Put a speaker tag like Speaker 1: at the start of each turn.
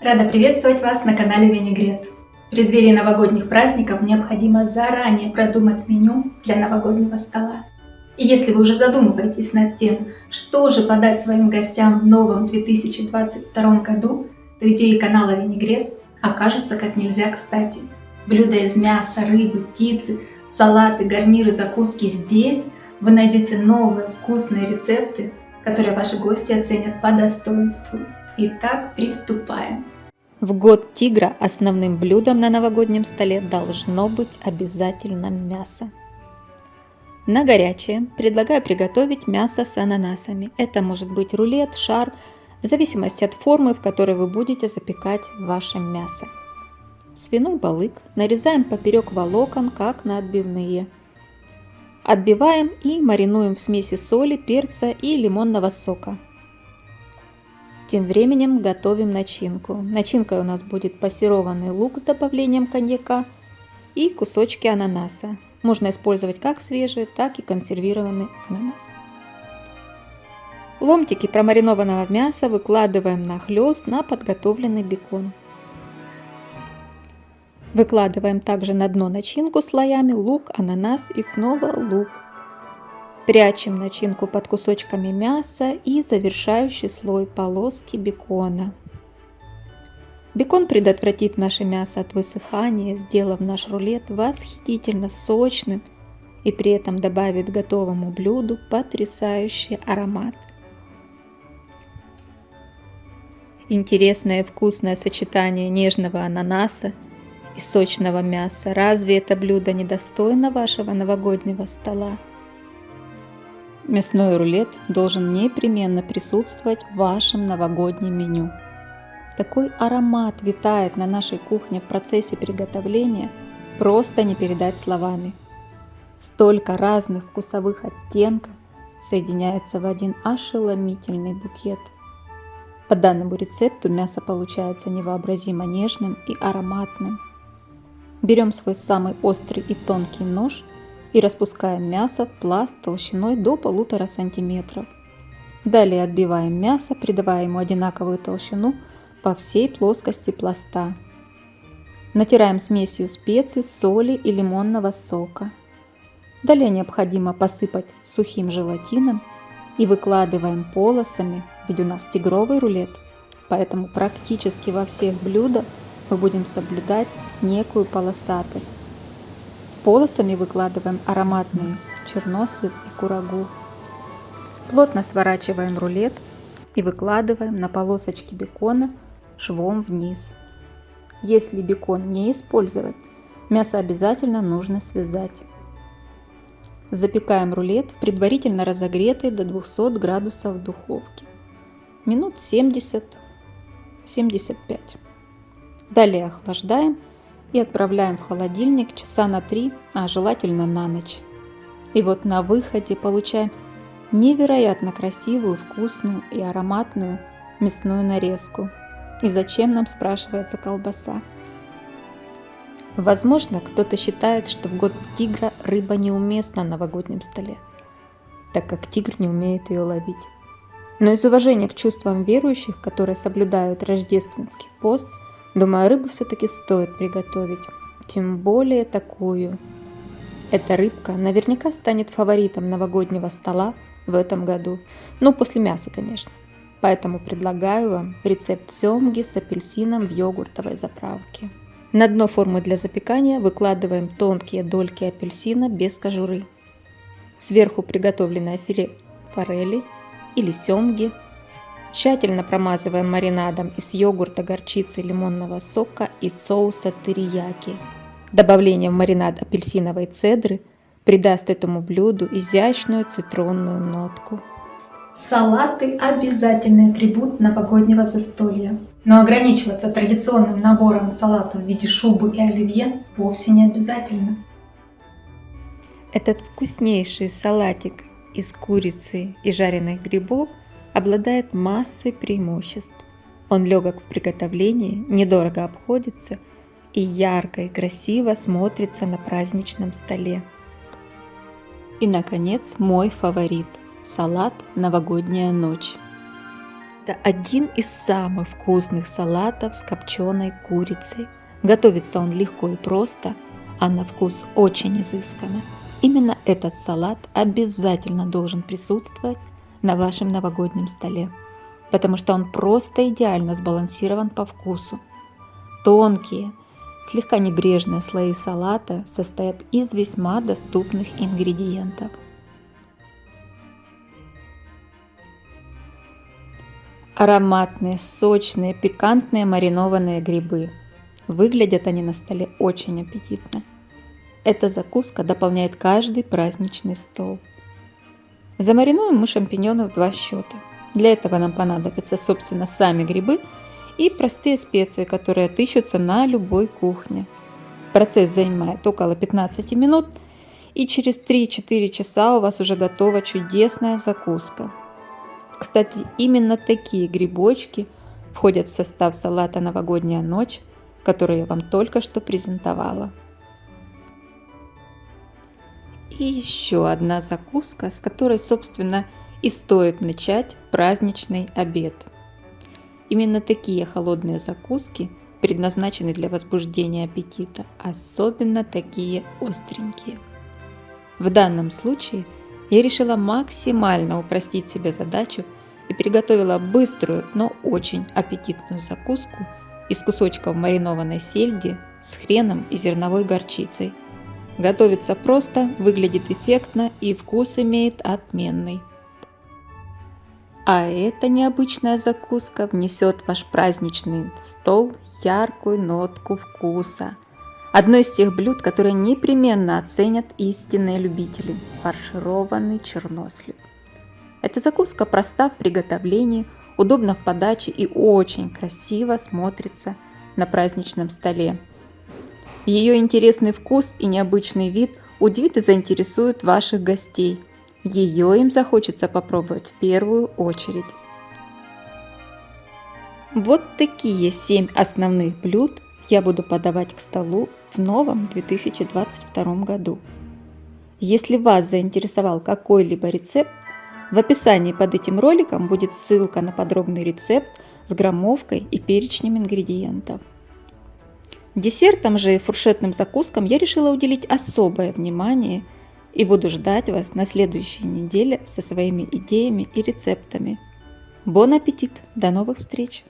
Speaker 1: Рада приветствовать вас на канале Винегрет. В преддверии новогодних праздников необходимо заранее продумать меню для новогоднего стола. И если вы уже задумываетесь над тем, что же подать своим гостям в новом 2022 году, то идеи канала Винегрет окажутся как нельзя кстати. Блюда из мяса, рыбы, птицы, салаты, гарниры, закуски здесь вы найдете новые вкусные рецепты, которые ваши гости оценят по достоинству. Итак, приступаем.
Speaker 2: В год тигра основным блюдом на новогоднем столе должно быть обязательно мясо. На горячее предлагаю приготовить мясо с ананасами. Это может быть рулет, шар, в зависимости от формы, в которой вы будете запекать ваше мясо. Свиной балык нарезаем поперек волокон, как на отбивные. Отбиваем и маринуем в смеси соли, перца и лимонного сока. Тем временем готовим начинку. Начинкой у нас будет пассерованный лук с добавлением коньяка и кусочки ананаса. Можно использовать как свежий, так и консервированный ананас. Ломтики промаринованного мяса выкладываем нахлёст на подготовленный бекон. Выкладываем также на дно начинку слоями лук, ананас и снова лук. Прячем начинку под кусочками мяса и завершающий слой полоски бекона. Бекон предотвратит наше мясо от высыхания, сделав наш рулет восхитительно сочным и при этом добавит готовому блюду потрясающий аромат. Интересное и вкусное сочетание нежного ананаса и сочного мяса. Разве это блюдо не достойно вашего новогоднего стола? Мясной рулет должен непременно присутствовать в вашем новогоднем меню. Такой аромат витает на нашей кухне в процессе приготовления, просто не передать словами. Столько разных вкусовых оттенков соединяется в один ошеломительный букет. По данному рецепту мясо получается невообразимо нежным и ароматным. Берем свой самый острый и тонкий нож и распускаем мясо в пласт толщиной до 1,5 см. Далее отбиваем мясо, придавая ему одинаковую толщину по всей плоскости пласта. Натираем смесью специй, соли и лимонного сока. Далее необходимо посыпать сухим желатином и выкладываем полосами, ведь у нас тигровый рулет, поэтому практически во всех блюдах мы будем соблюдать некую полосатость. Полосами выкладываем ароматные чернослив и курагу. Плотно сворачиваем рулет и выкладываем на полосочки бекона швом вниз. Если бекон не использовать, мясо обязательно нужно связать. Запекаем рулет в предварительно разогретой до 200 градусов духовке. Минут 70-75. Далее охлаждаем и отправляем в холодильник часа на 3, а желательно на ночь. И вот на выходе получаем невероятно красивую, вкусную и ароматную мясную нарезку. И зачем нам, спрашивается, колбаса? Возможно, кто-то считает, что в год тигра рыба неуместна на новогоднем столе, так как тигр не умеет ее ловить. Но из уважения к чувствам верующих, которые соблюдают рождественский пост, думаю, рыбу все-таки стоит приготовить, тем более такую. Эта рыбка наверняка станет фаворитом новогоднего стола в этом году, после мяса, конечно. Поэтому предлагаю вам рецепт семги с апельсином в йогуртовой заправке. На дно формы для запекания выкладываем тонкие дольки апельсина без кожуры. Сверху приготовленное филе форели или семги. Тщательно промазываем маринадом из йогурта, горчицы, лимонного сока и соуса терияки. Добавление в маринад апельсиновой цедры придаст этому блюду изящную цитронную нотку.
Speaker 1: Салаты – обязательный атрибут новогоднего застолья. Но ограничиваться традиционным набором салатов в виде шубы и оливье вовсе не обязательно.
Speaker 2: Этот вкуснейший салатик из курицы и жареных грибов обладает массой преимуществ. Он легок в приготовлении, недорого обходится и ярко и красиво смотрится на праздничном столе. И, наконец, мой фаворит – салат «Новогодняя ночь». Это один из самых вкусных салатов с копченой курицей. Готовится он легко и просто, а на вкус очень изысканно. Именно этот салат обязательно должен присутствовать на вашем новогоднем столе, потому что он просто идеально сбалансирован по вкусу. Тонкие, слегка небрежные слои салата состоят из весьма доступных ингредиентов. Ароматные, сочные, пикантные маринованные грибы. Выглядят они на столе очень аппетитно. Эта закуска дополняет каждый праздничный стол. Замаринуем мы шампиньоны в 2 счета. Для этого нам понадобятся, собственно, сами грибы и простые специи, которые отыщутся на любой кухне. Процесс занимает около 15 минут, и через 3-4 часа у вас уже готова чудесная закуска. Кстати, именно такие грибочки входят в состав салата «Новогодняя ночь», который я вам только что презентовала. И еще одна закуска, с которой, собственно, и стоит начать праздничный обед. Именно такие холодные закуски предназначены для возбуждения аппетита, особенно такие остренькие. В данном случае я решила максимально упростить себе задачу и приготовила быструю, но очень аппетитную закуску из кусочков маринованной сельди с хреном и зерновой горчицей. Готовится просто, выглядит эффектно и вкус имеет отменный. А эта необычная закуска внесет в ваш праздничный стол яркую нотку вкуса. Одно из тех блюд, которые непременно оценят истинные любители – фаршированный чернослив. Эта закуска проста в приготовлении, удобна в подаче и очень красиво смотрится на праздничном столе. Ее интересный вкус и необычный вид удивит и заинтересует ваших гостей. Ее им захочется попробовать в первую очередь. Вот такие 7 основных блюд я буду подавать к столу в новом 2022 году. Если вас заинтересовал какой-либо рецепт, в описании под этим роликом будет ссылка на подробный рецепт с граммовкой и перечнем ингредиентов. Десертам же и фуршетным закускам я решила уделить особое внимание и буду ждать вас на следующей неделе со своими идеями и рецептами. Бон аппетит! До новых встреч!